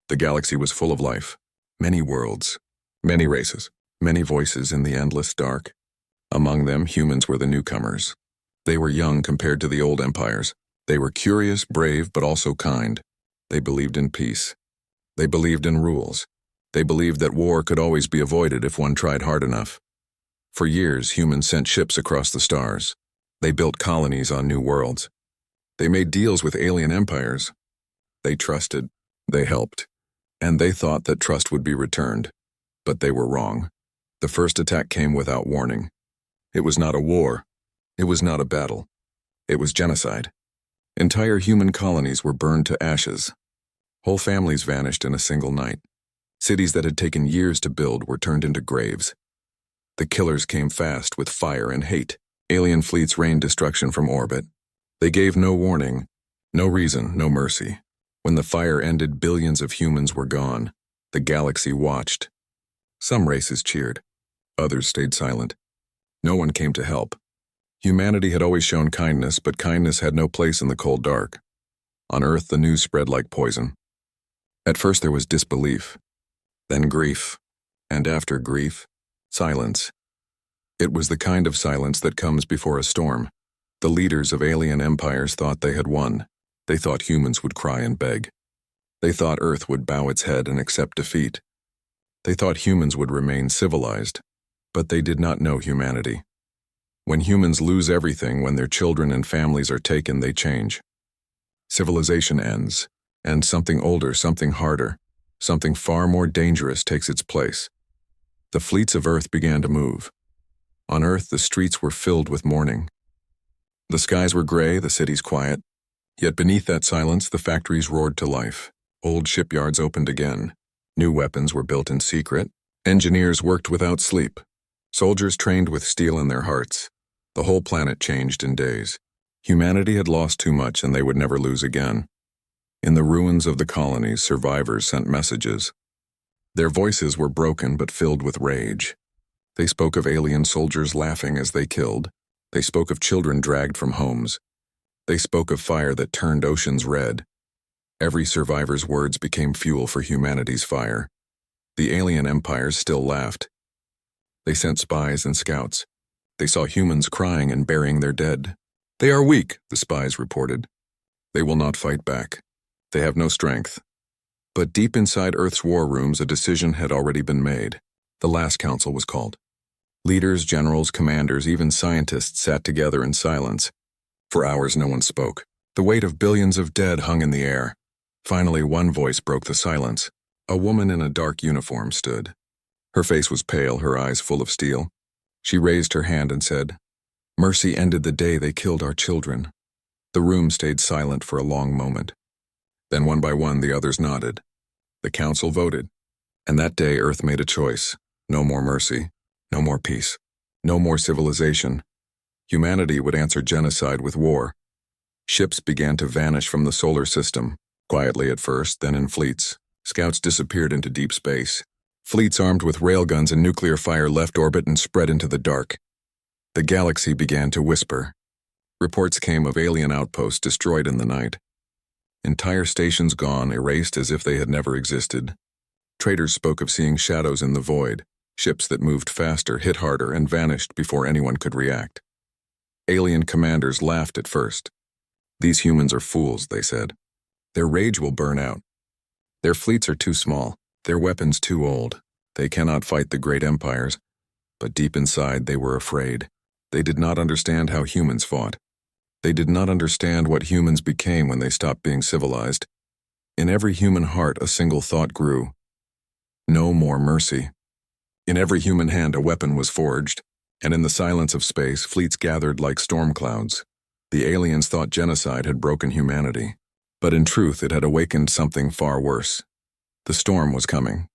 The galaxy was full of life. Many worlds, many races, many voices in the endless dark. Among them, humans were the newcomers. They were young compared to the old empires. They were curious, brave, but also kind. They believed in peace. They believed in rules. They believed that war could always be avoided if one tried hard enough. For years, humans sent ships across the stars. They built colonies on new worlds. They made deals with alien empires. They trusted. They helped. And they thought that trust would be returned. But they were wrong. The first attack came without warning. It was not a war. It was not a battle. It was genocide. Entire human colonies were burned to ashes. Whole families vanished in a single night. Cities that had taken years to build were turned into graves. The killers came fast with fire and hate. Alien fleets rained destruction from orbit. They gave no warning, no reason, no mercy. When the fire ended, billions of humans were gone. The galaxy watched. Some races cheered. Others stayed silent. No one came to help. Humanity had always shown kindness, but kindness had no place in the cold dark. On Earth, the news spread like poison. At first there was disbelief, then grief, and after grief, silence. It was the kind of silence that comes before a storm. The leaders of alien empires thought they had won. They thought humans would cry and beg. They thought Earth would bow its head and accept defeat. They thought humans would remain civilized, but they did not know humanity. When humans lose everything, when their children and families are taken, they change. Civilization ends, and something older, something harder, something far more dangerous takes its place. The fleets of Earth began to move. On Earth, the streets were filled with mourning. The skies were gray, the cities quiet. Yet beneath that silence, the factories roared to life. Old shipyards opened again. New weapons were built in secret. Engineers worked without sleep. Soldiers trained with steel in their hearts. The whole planet changed in days. Humanity had lost too much, and they would never lose again. In the ruins of the colonies, survivors sent messages. Their voices were broken but filled with rage. They spoke of alien soldiers laughing as they killed. They spoke of children dragged from homes. They spoke of fire that turned oceans red. Every survivor's words became fuel for humanity's fire. The alien empires still laughed. They sent spies and scouts. They saw humans crying and burying their dead. "They are weak," the spies reported. "They will not fight back. They have no strength." But deep inside Earth's war rooms, a decision had already been made. The last council was called. Leaders, generals, commanders, even scientists sat together in silence. For hours no one spoke. The weight of billions of dead hung in the air. Finally, one voice broke the silence. A woman in a dark uniform stood. Her face was pale, her eyes full of steel. She raised her hand and said, "Mercy ended the day they killed our children." The room stayed silent for a long moment. Then one by one the others nodded. The council voted. And that day Earth made a choice. No more mercy. No more peace. No more civilization. Humanity would answer genocide with war. Ships began to vanish from the solar system, quietly at first, then in fleets. Scouts disappeared into deep space. Fleets armed with railguns and nuclear fire left orbit and spread into the dark. The galaxy began to whisper. Reports came of alien outposts destroyed in the night. Entire stations gone, erased as if they had never existed. Traders spoke of seeing shadows in the void, ships that moved faster, hit harder, and vanished before anyone could react. Alien commanders laughed at first. "These humans are fools," they said. "Their rage will burn out. Their fleets are too small, their weapons too old. They cannot fight the great empires." But deep inside they were afraid. They did not understand how humans fought. They did not understand what humans became when they stopped being civilized. In every human heart a single thought grew. No more mercy. In every human hand a weapon was forged, and in the silence of space fleets gathered like storm clouds. The aliens thought genocide had broken humanity, but in truth it had awakened something far worse. The storm was coming,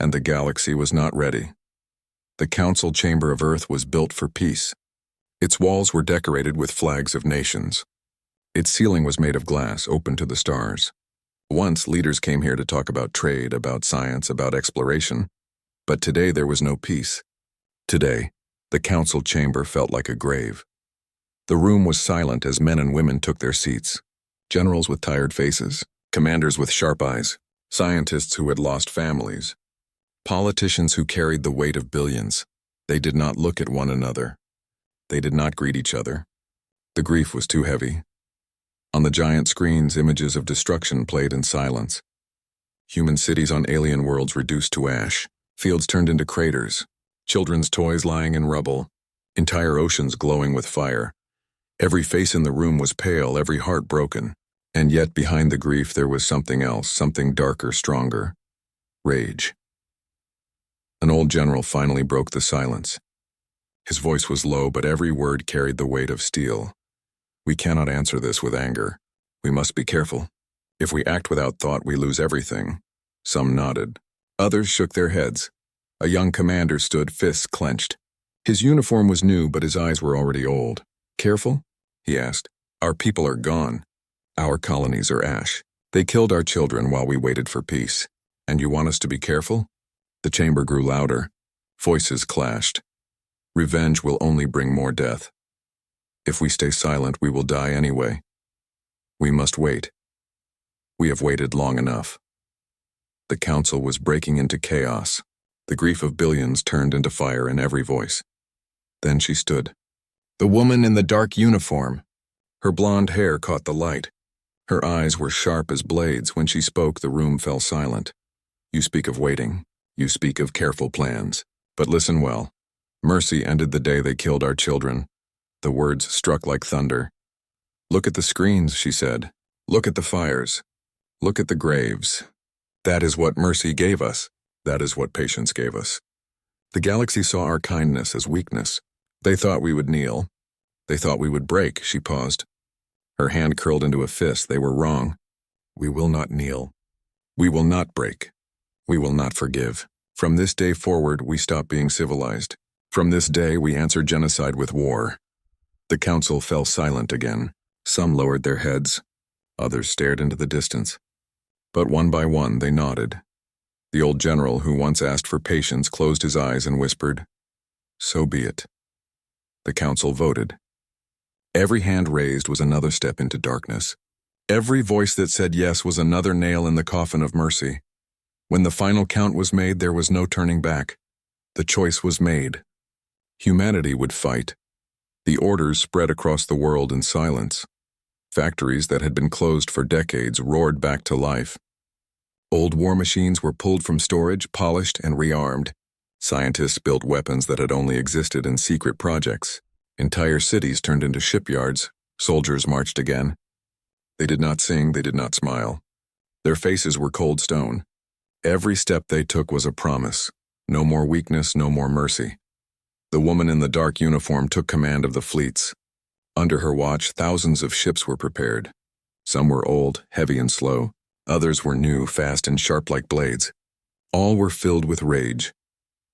and the galaxy was not ready. The council chamber of Earth was built for peace. Its walls were decorated with flags of nations. Its ceiling was made of glass, open to the stars. Once, leaders came here to talk about trade, about science, about exploration. But today there was no peace. Today, the council chamber felt like a grave. The room was silent as men and women took their seats. Generals with tired faces, commanders with sharp eyes, Scientists who had lost families. Politicians who carried the weight of billions. They did not look at one another. They did not greet each other. The grief was too heavy. On the giant screens, images of destruction played in silence. Human cities on alien worlds reduced to ash, fields turned into craters, children's toys lying in rubble, entire oceans glowing with fire. Every face in the room was pale, every heart broken. And yet behind the grief there was something else, something darker, stronger. Rage. An old general finally broke the silence. His voice was low, but every word carried the weight of steel. We cannot answer this with anger. We must be careful. If we act without thought, we lose everything. Some nodded. Others shook their heads. A young commander stood, fists clenched. His uniform was new, but his eyes were already old. Careful? He asked. Our people are gone. Our colonies are ash. They killed our children while we waited for peace. And you want us to be careful? The chamber grew louder. Voices clashed. Revenge will only bring more death. If we stay silent, we will die anyway. We must wait. We have waited long enough. The council was breaking into chaos. The grief of billions turned into fire in every voice. Then she stood. The woman in the dark uniform. Her blonde hair caught the light. Her eyes were sharp as blades. When she spoke, the room fell silent. You speak of waiting. You speak of careful plans. But listen well. Mercy ended the day they killed our children. The words struck like thunder. Look at the screens, she said. Look at the fires. Look at the graves. That is what mercy gave us. That is what patience gave us. The galaxy saw our kindness as weakness. They thought we would kneel. They thought we would break. She paused. Her hand curled into a fist. They were wrong. We will not kneel. We will not break. We will not forgive. From this day forward, we stop being civilized. From this day, we answer genocide with war. The council fell silent again. Some lowered their heads. Others stared into the distance. But one by one, they nodded. The old general who once asked for patience closed his eyes and whispered, "So be it." The council voted. Every hand raised was another step into darkness. Every voice that said yes was another nail in the coffin of mercy. When the final count was made, there was no turning back. The choice was made. Humanity would fight. The orders spread across the world in silence. Factories that had been closed for decades roared back to life. Old war machines were pulled from storage, polished, and rearmed. Scientists built weapons that had only existed in secret projects. Entire cities turned into shipyards. Soldiers marched again. They did not sing, they did not smile. Their faces were cold stone. Every step they took was a promise. No more weakness, no more mercy. The woman in the dark uniform took command of the fleets. Under her watch, thousands of ships were prepared. Some were old, heavy and slow. Others were new, fast and sharp like blades. All were filled with rage.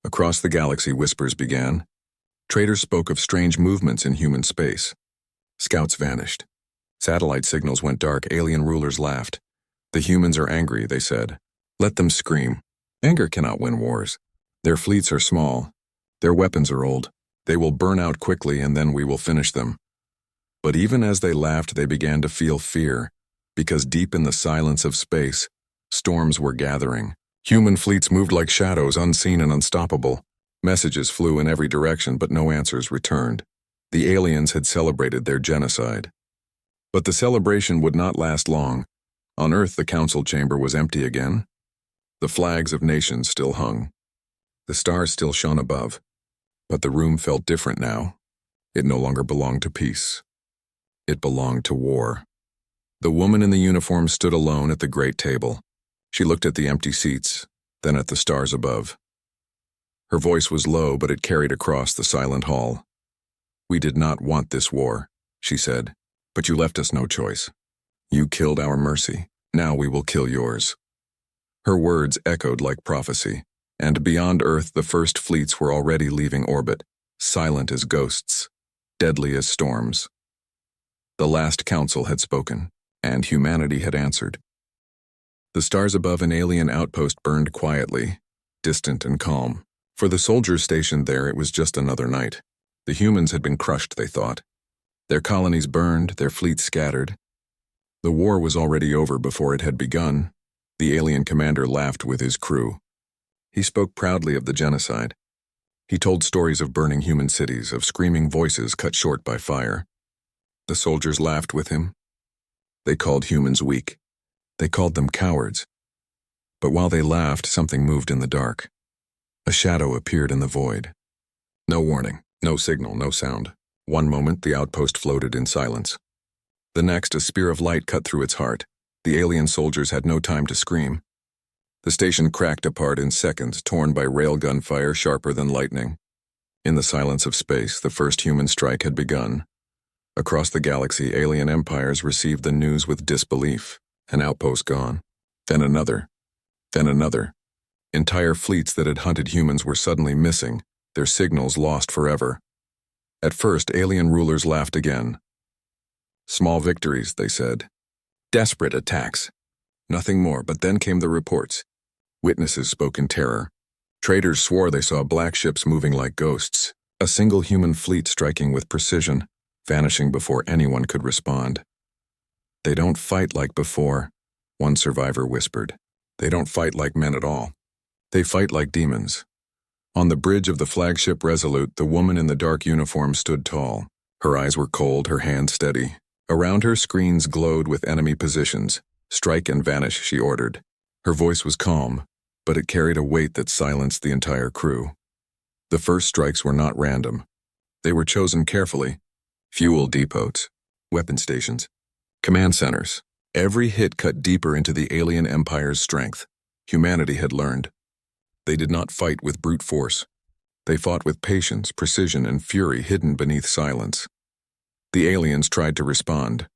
Across the galaxy, whispers began. Traders spoke of strange movements in human space. Scouts vanished. Satellite signals went dark. Alien rulers laughed. The humans are angry, they said. Let them scream. Anger cannot win wars. Their fleets are small. Their weapons are old. They will burn out quickly and then we will finish them. But even as they laughed, they began to feel fear, because deep in the silence of space, storms were gathering. Human fleets moved like shadows, unseen and unstoppable. Messages flew in every direction, but no answers returned. The aliens had celebrated their genocide. But the celebration would not last long. On Earth, the council chamber was empty again. The flags of nations still hung. The stars still shone above. But the room felt different now. It no longer belonged to peace. It belonged to war. The woman in the uniform stood alone at the great table. She looked at the empty seats, then at the stars above. Her voice was low, but it carried across the silent hall. We did not want this war, she said, but you left us no choice. You killed our mercy. Now we will kill yours. Her words echoed like prophecy, and beyond Earth the first fleets were already leaving orbit, silent as ghosts, deadly as storms. The last council had spoken, and humanity had answered. The stars above an alien outpost burned quietly, distant and calm. For the soldiers stationed there, it was just another night. The humans had been crushed, they thought. Their colonies burned, their fleets scattered. The war was already over before it had begun. The alien commander laughed with his crew. He spoke proudly of the genocide. He told stories of burning human cities, of screaming voices cut short by fire. The soldiers laughed with him. They called humans weak. They called them cowards. But while they laughed, something moved in the dark. A shadow appeared in the void. No warning, no signal, no sound. One moment, the outpost floated in silence. The next, a spear of light cut through its heart. The alien soldiers had no time to scream. The station cracked apart in seconds, torn by railgun fire sharper than lightning. In the silence of space, the first human strike had begun. Across the galaxy, alien empires received the news with disbelief. An outpost gone. Then another. Then another. Entire fleets that had hunted humans were suddenly missing, their signals lost forever. At first, alien rulers laughed again. Small victories, they said. Desperate attacks. Nothing more, but then came the reports. Witnesses spoke in terror. Traders swore they saw black ships moving like ghosts, a single human fleet striking with precision, vanishing before anyone could respond. They don't fight like before, one survivor whispered. They don't fight like men at all. They fight like demons. On the bridge of the flagship Resolute, the woman in the dark uniform stood tall. Her eyes were cold, her hands steady. Around her, screens glowed with enemy positions. Strike and vanish, she ordered. Her voice was calm, but it carried a weight that silenced the entire crew. The first strikes were not random. They were chosen carefully. Fuel depots, weapon stations, command centers. Every hit cut deeper into the alien empire's strength. Humanity had learned. They did not fight with brute force. They fought with patience, precision, and fury hidden beneath silence. The aliens tried to respond.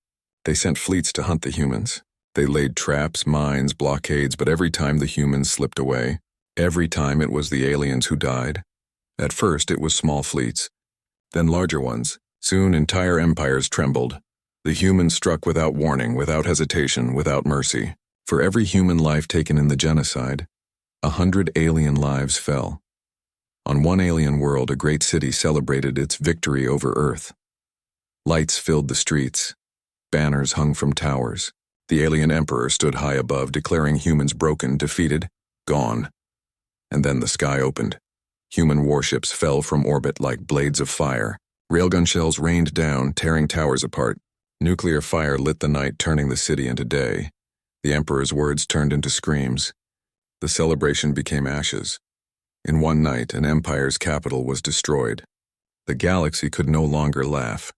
They sent fleets to hunt the humans. They laid traps, mines, blockades, but every time the humans slipped away. Every time it was the aliens who died. At first it was small fleets, then larger ones. Soon entire empires trembled. The humans struck without warning, without hesitation, without mercy. For every human life taken in the genocide, 100 alien lives fell. On one alien world, a great city celebrated its victory over Earth. Lights filled the streets. Banners hung from towers. The alien emperor stood high above, declaring humans broken, defeated, gone. And then the sky opened. Human warships fell from orbit like blades of fire. Railgun shells rained down, tearing towers apart. Nuclear fire lit the night, turning the city into day. The emperor's words turned into screams. The celebration became ashes. In one night, an empire's capital was destroyed. The galaxy could no longer laugh.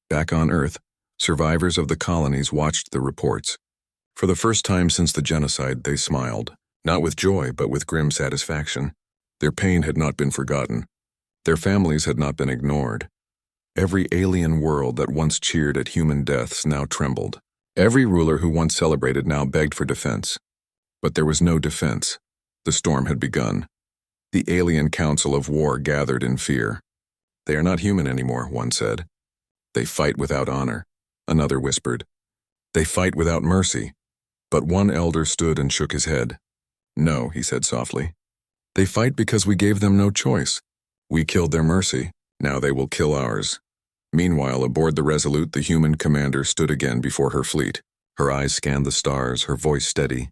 Back on Earth, survivors of the colonies watched the reports. For the first time since the genocide, they smiled, not with joy, but with grim satisfaction. Their pain had not been forgotten. Their families had not been ignored. Every alien world that once cheered at human deaths now trembled. Every ruler who once celebrated now begged for defense. But there was no defense. The storm had begun. The alien council of war gathered in fear. They are not human anymore, one said. They fight without honor, another whispered. They fight without mercy. But one elder stood and shook his head. No, he said softly. They fight because we gave them no choice. We killed their mercy. Now they will kill ours. Meanwhile, aboard the Resolute, the human commander stood again before her fleet. Her eyes scanned the stars, her voice steady.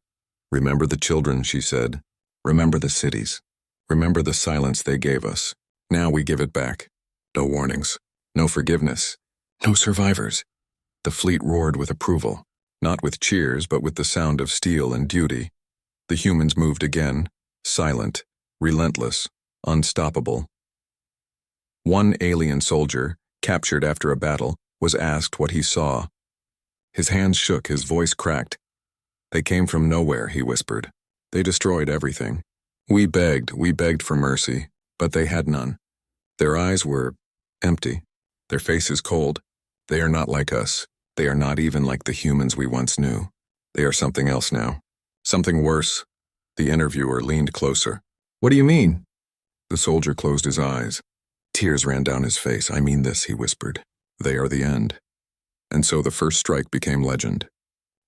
Remember the children, she said. Remember the cities. Remember the silence they gave us. Now we give it back. No warnings. No forgiveness. No survivors. The fleet roared with approval, not with cheers, but with the sound of steel and duty. The humans moved again, silent, relentless, unstoppable. One alien soldier, captured after a battle, was asked what he saw. His hands shook, his voice cracked. They came from nowhere, he whispered. They destroyed everything. We begged for mercy, but they had none. Their eyes were empty, their faces cold. They are not like us. They are not even like the humans we once knew. They are something else now. Something worse. The interviewer leaned closer. What do you mean? The soldier closed his eyes. Tears ran down his face. I mean this, he whispered. They are the end. And so the first strike became legend.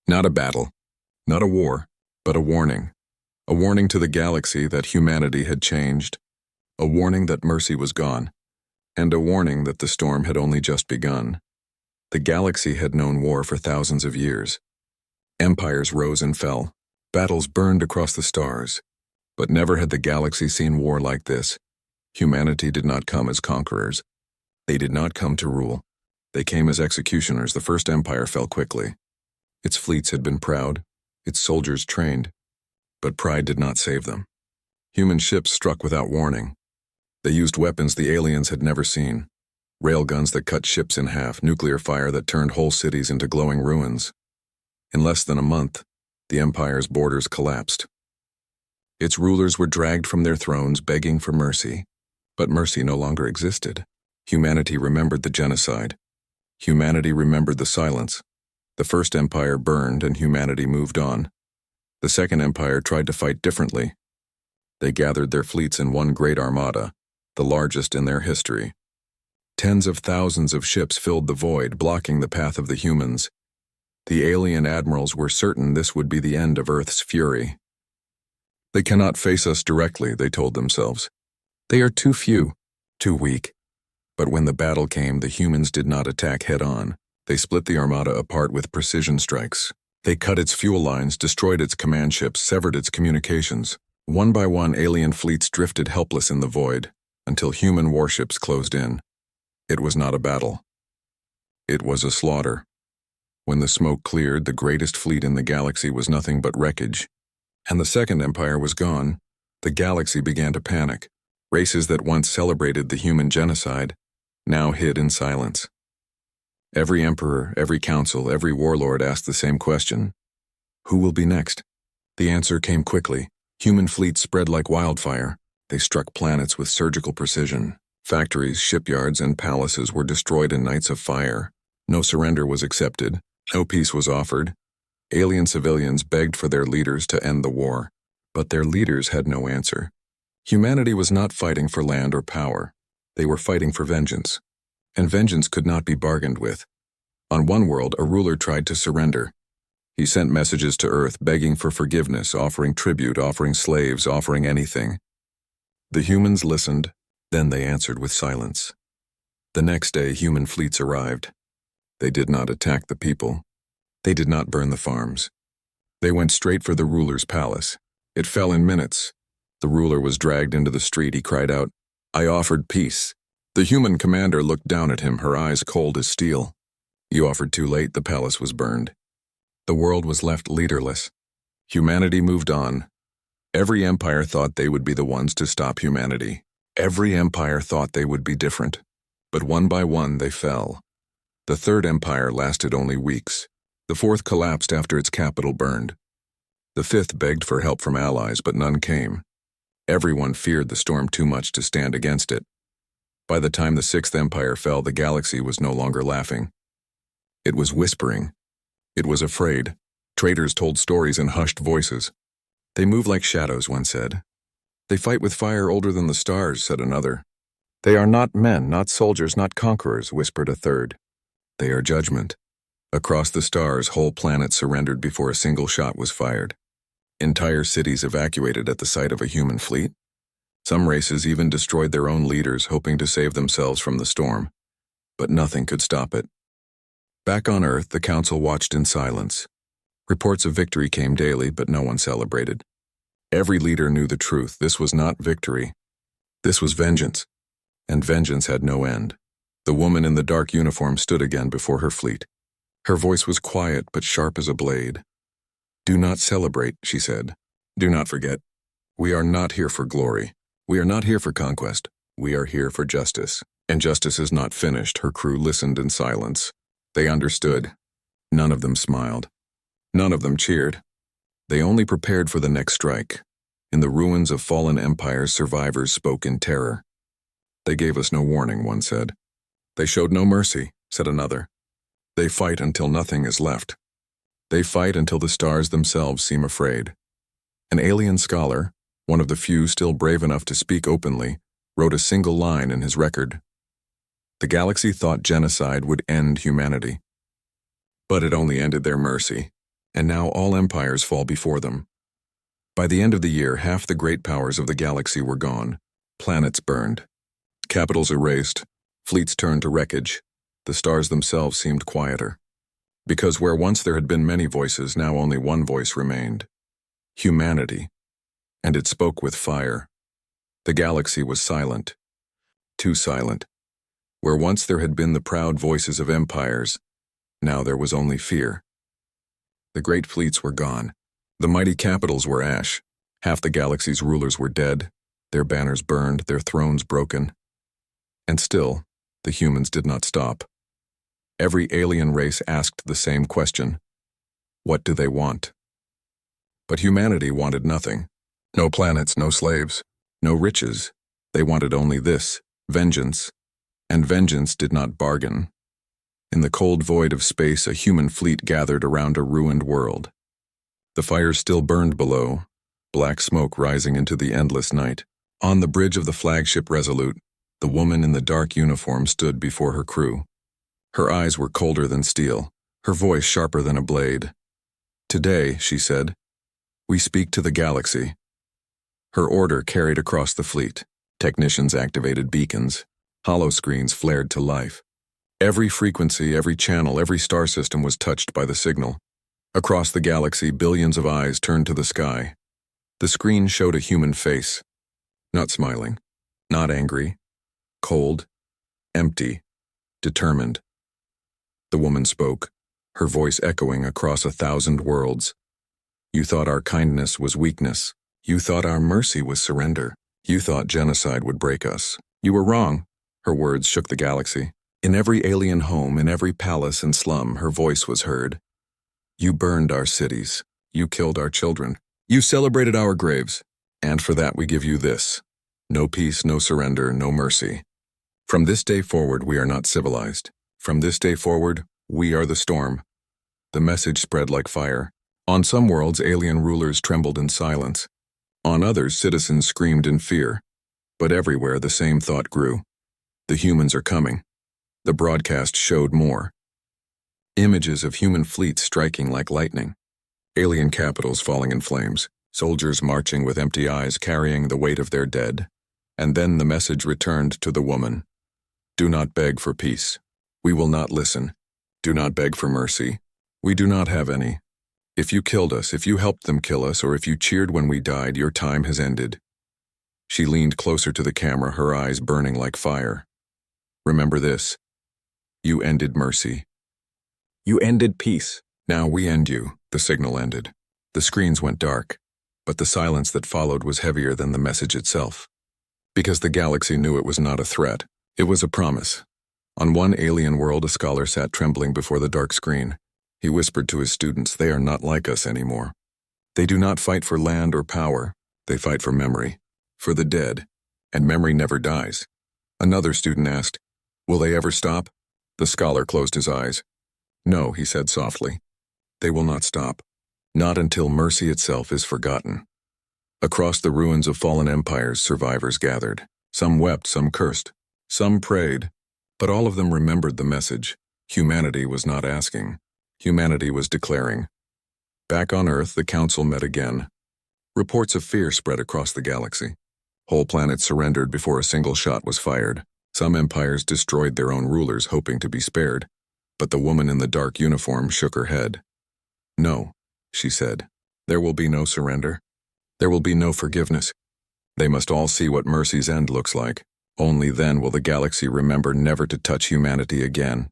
Not a battle, not a war, but a warning. A warning to the galaxy that humanity had changed. A warning that mercy was gone. And a warning that the storm had only just begun. The galaxy had known war for thousands of years. Empires rose and fell. Battles burned across the stars, but never had the galaxy seen war like this. Humanity did not come as conquerors. They did not come to rule. They came as executioners. The first empire fell quickly. Its fleets had been proud, its soldiers trained, but pride did not save them. Human ships struck without warning. They used weapons the aliens had never seen. Railguns that cut ships in half, nuclear fire that turned whole cities into glowing ruins. In less than a month, the empire's borders collapsed. Its rulers were dragged from their thrones begging for mercy, but mercy no longer existed. Humanity remembered the genocide. Humanity remembered the silence. The first empire burned and humanity moved on. The second empire tried to fight differently. They gathered their fleets in one great armada, the largest in their history. Tens of thousands of ships filled the void, blocking the path of the humans. The alien admirals were certain this would be the end of Earth's fury. They cannot face us directly, they told themselves. They are too few, too weak. But when the battle came, the humans did not attack head-on. They split the armada apart with precision strikes. They cut its fuel lines, destroyed its command ships, severed its communications. One by one, alien fleets drifted helpless in the void, until human warships closed in. It was not a battle. It was a slaughter. When the smoke cleared, the greatest fleet in the galaxy was nothing but wreckage. And the second empire was gone. The galaxy began to panic. Races that once celebrated the human genocide now hid in silence. Every emperor, every council, every warlord asked the same question. Who will be next? The answer came quickly. Human fleets spread like wildfire. They struck planets with surgical precision. Factories, shipyards, and palaces were destroyed in nights of fire. No surrender was accepted. No peace was offered. Alien civilians begged for their leaders to end the war, but their leaders had no answer. Humanity was not fighting for land or power. They were fighting for vengeance. And vengeance could not be bargained with. On one world, a ruler tried to surrender. He sent messages to Earth begging for forgiveness, offering tribute, offering slaves, offering anything. The humans listened, then they answered with silence. The next day, human fleets arrived. They did not attack the people. They did not burn the farms. They went straight for the ruler's palace. It fell in minutes. The ruler was dragged into the street. He cried out, "I offered peace." The human commander looked down at him, her eyes cold as steel. "You offered too late." The palace was burned. The world was left leaderless. Humanity moved on. Every empire thought they would be the ones to stop humanity. Every empire thought they would be different. But one by one they fell. The third empire lasted only weeks. The fourth collapsed after its capital burned. The fifth begged for help from allies, but none came. Everyone feared the storm too much to stand against it. By the time the sixth empire fell, the galaxy was no longer laughing. It was whispering. It was afraid. Traitors told stories in hushed voices. "They move like shadows," one said. "They fight with fire older than the stars," said another. "They are not men, not soldiers, not conquerors," whispered a third. "They are judgment." Across the stars, whole planets surrendered before a single shot was fired. Entire cities evacuated at the sight of a human fleet. Some races even destroyed their own leaders, hoping to save themselves from the storm. But nothing could stop it. Back on Earth, the Council watched in silence. Reports of victory came daily, but no one celebrated. Every leader knew the truth. This was not victory. This was vengeance. And vengeance had no end. The woman in the dark uniform stood again before her fleet. Her voice was quiet but sharp as a blade. "Do not celebrate," she said. "Do not forget. We are not here for glory. We are not here for conquest. We are here for justice. And justice is not finished." Her crew listened in silence. They understood. None of them smiled. None of them cheered. They only prepared for the next strike. In the ruins of fallen empires, survivors spoke in terror. "They gave us no warning," one said. "They showed no mercy," said another. "They fight until nothing is left. They fight until the stars themselves seem afraid." An alien scholar, one of the few still brave enough to speak openly, wrote a single line in his record. The galaxy thought genocide would end humanity. But it only ended their mercy, and now all empires fall before them. By the end of the year, half the great powers of the galaxy were gone. Planets burned. Capitals erased. Fleets turned to wreckage. The stars themselves seemed quieter. Because where once there had been many voices, now only one voice remained. Humanity. And it spoke with fire. The galaxy was silent. Too silent. Where once there had been the proud voices of empires, now there was only fear. The great fleets were gone. The mighty capitals were ash. Half the galaxy's rulers were dead, their banners burned, their thrones broken. And still, the humans did not stop. Every alien race asked the same question. What do they want? But humanity wanted nothing. No planets, no slaves, no riches. They wanted only this, vengeance. And vengeance did not bargain. In the cold void of space, a human fleet gathered around a ruined world. The fires still burned below, black smoke rising into the endless night. On the bridge of the flagship Resolute, the woman in the dark uniform stood before her crew. Her eyes were colder than steel, her voice sharper than a blade. Today, she said, we speak to the galaxy. Her order carried across the fleet. Technicians activated beacons. Hollow screens flared to life. Every frequency, every channel, every star system was touched by the signal. Across the galaxy, billions of eyes turned to the sky. The screen showed a human face. Not smiling, not angry, cold, empty, determined. The woman spoke, her voice echoing across 1,000 worlds. You thought our kindness was weakness. You thought our mercy was surrender. You thought genocide would break us. You were wrong. Her words shook the galaxy. In every alien home, in every palace and slum, her voice was heard. You burned our cities. You killed our children. You celebrated our graves. And for that we give you this. No peace, no surrender, no mercy. From this day forward, we are not civilized. From this day forward, we are the storm. The message spread like fire. On some worlds, alien rulers trembled in silence. On others, citizens screamed in fear. But everywhere, the same thought grew. The humans are coming. The broadcast showed more. Images of human fleets striking like lightning. Alien capitals falling in flames. Soldiers marching with empty eyes, carrying the weight of their dead. And then the message returned to the woman. Do not beg for peace. We will not listen. Do not beg for mercy. We do not have any. If you killed us, if you helped them kill us, or if you cheered when we died, your time has ended. She leaned closer to the camera, her eyes burning like fire. Remember this. You ended mercy. You ended peace. Now we end you. The signal ended. The screens went dark, but the silence that followed was heavier than the message itself. Because the galaxy knew it was not a threat. It was a promise. On one alien world, a scholar sat trembling before the dark screen. He whispered to his students, they are not like us anymore. They do not fight for land or power. They fight for memory, for the dead, and memory never dies. Another student asked, will they ever stop? The scholar closed his eyes. No, he said softly. They will not stop. Not until mercy itself is forgotten. Across the ruins of fallen empires, survivors gathered. Some wept, some cursed, some prayed, but all of them remembered the message. Humanity was not asking. Humanity was declaring. Back on Earth, the council met again. Reports of fear spread across the galaxy. Whole planets surrendered before a single shot was fired. Some empires destroyed their own rulers, hoping to be spared. But the woman in the dark uniform shook her head. No, she said. There will be no surrender. There will be no forgiveness. They must all see what mercy's end looks like. Only then will the galaxy remember never to touch humanity again.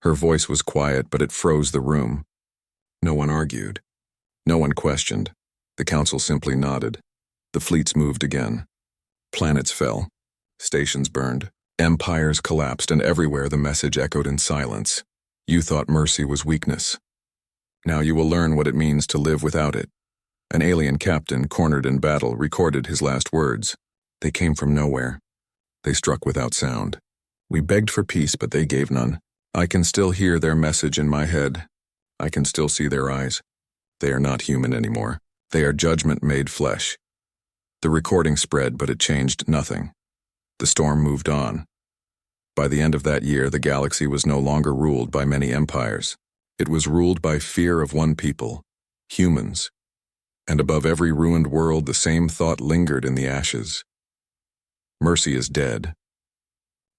Her voice was quiet, but it froze the room. No one argued. No one questioned. The council simply nodded. The fleets moved again. Planets fell. Stations burned. Empires collapsed, and everywhere the message echoed in silence. You thought mercy was weakness. Now you will learn what it means to live without it. An alien captain, cornered in battle, recorded his last words. They came from nowhere. They struck without sound. We begged for peace, but they gave none. I can still hear their message in my head. I can still see their eyes. They are not human anymore. They are judgment made flesh. The recording spread, but it changed nothing. The storm moved on. By the end of that year, the galaxy was no longer ruled by many empires. It was ruled by fear of one people, humans. And above every ruined world, the same thought lingered in the ashes. Mercy is dead.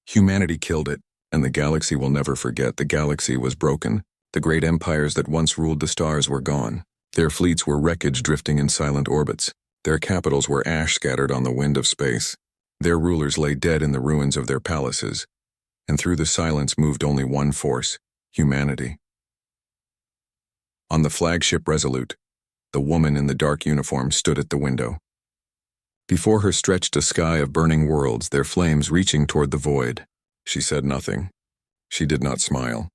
Humanity killed it, and the galaxy will never forget. The galaxy was broken. The great empires that once ruled the stars were gone. Their fleets were wreckage drifting in silent orbits. Their capitals were ash scattered on the wind of space. Their rulers lay dead in the ruins of their palaces. And through the silence moved only one force: humanity. On the flagship Resolute, the woman in the dark uniform stood at the window. Before her stretched a sky of burning worlds, their flames reaching toward the void. She said nothing. She did not smile.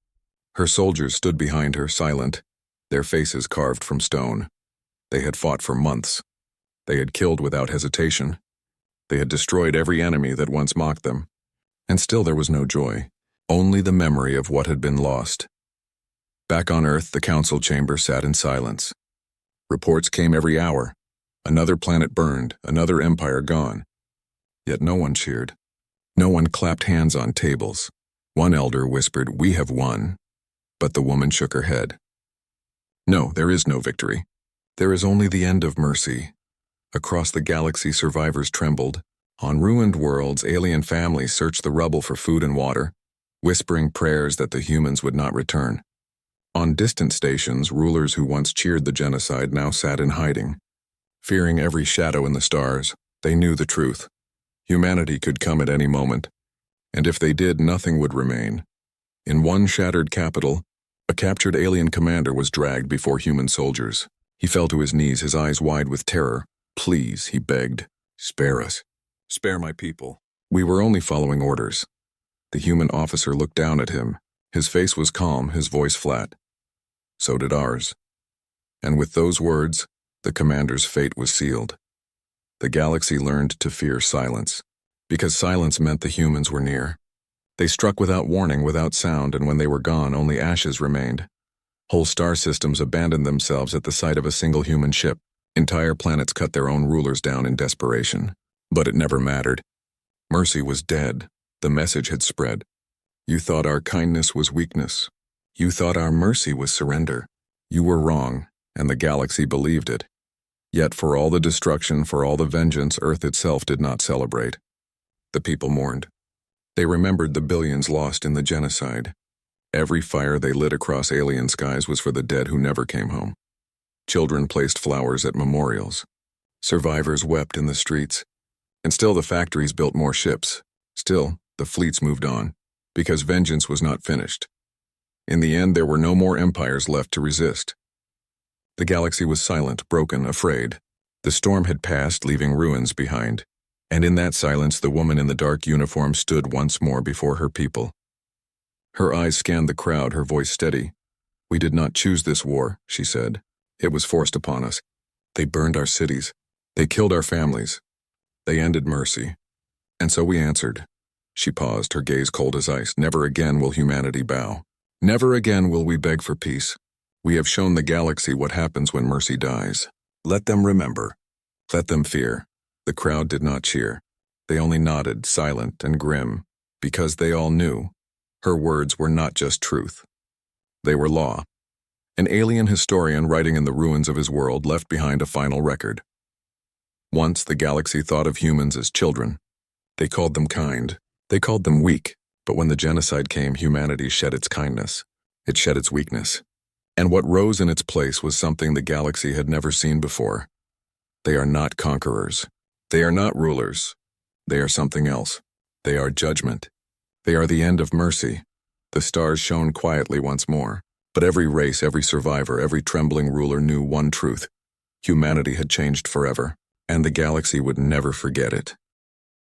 Her soldiers stood behind her, silent, their faces carved from stone. They had fought for months. They had killed without hesitation. They had destroyed every enemy that once mocked them. And still there was no joy, only the memory of what had been lost. Back on Earth, the council chamber sat in silence. Reports came every hour. Another planet burned, another empire gone. Yet no one cheered. No one clapped hands on tables. One elder whispered, "We have won." But the woman shook her head. No, there is no victory. There is only the end of mercy. Across the galaxy, survivors trembled. On ruined worlds, alien families searched the rubble for food and water, whispering prayers that the humans would not return. On distant stations, rulers who once cheered the genocide now sat in hiding. Fearing every shadow in the stars, they knew the truth. Humanity could come at any moment, and if they did, nothing would remain. In one shattered capital, a captured alien commander was dragged before human soldiers. He fell to his knees, his eyes wide with terror. "Please," he begged, "spare us. Spare my people. We were only following orders." The human officer looked down at him. His face was calm, his voice flat. So did ours. And with those words, the commander's fate was sealed. The galaxy learned to fear silence, because silence meant the humans were near. They struck without warning, without sound, and when they were gone, only ashes remained. Whole star systems abandoned themselves at the sight of a single human ship. Entire planets cut their own rulers down in desperation. But it never mattered. Mercy was dead. The message had spread. You thought our kindness was weakness. You thought our mercy was surrender. You were wrong, and the galaxy believed it. Yet for all the destruction, for all the vengeance, Earth itself did not celebrate. The people mourned. They remembered the billions lost in the genocide. Every fire they lit across alien skies was for the dead who never came home. Children placed flowers at memorials. Survivors wept in the streets. And still the factories built more ships. Still, the fleets moved on, because vengeance was not finished. In the end, there were no more empires left to resist. The galaxy was silent, broken, afraid. The storm had passed, leaving ruins behind. And in that silence, the woman in the dark uniform stood once more before her people. Her eyes scanned the crowd, her voice steady. "We did not choose this war," she said. "It was forced upon us. They burned our cities. They killed our families. They ended mercy. And so we answered." She paused, her gaze cold as ice. "Never again will humanity bow. Never again will we beg for peace. We have shown the galaxy what happens when mercy dies. Let them remember. Let them fear." The crowd did not cheer. They only nodded, silent and grim, because they all knew. Her words were not just truth. They were law. An alien historian writing in the ruins of his world left behind a final record. Once the galaxy thought of humans as children. They called them kind. They called them weak. But when the genocide came, humanity shed its kindness. It shed its weakness. And what rose in its place was something the galaxy had never seen before. They are not conquerors. They are not rulers. They are something else. They are judgment. They are the end of mercy. The stars shone quietly once more. But every race, every survivor, every trembling ruler knew one truth. Humanity had changed forever, and the galaxy would never forget it.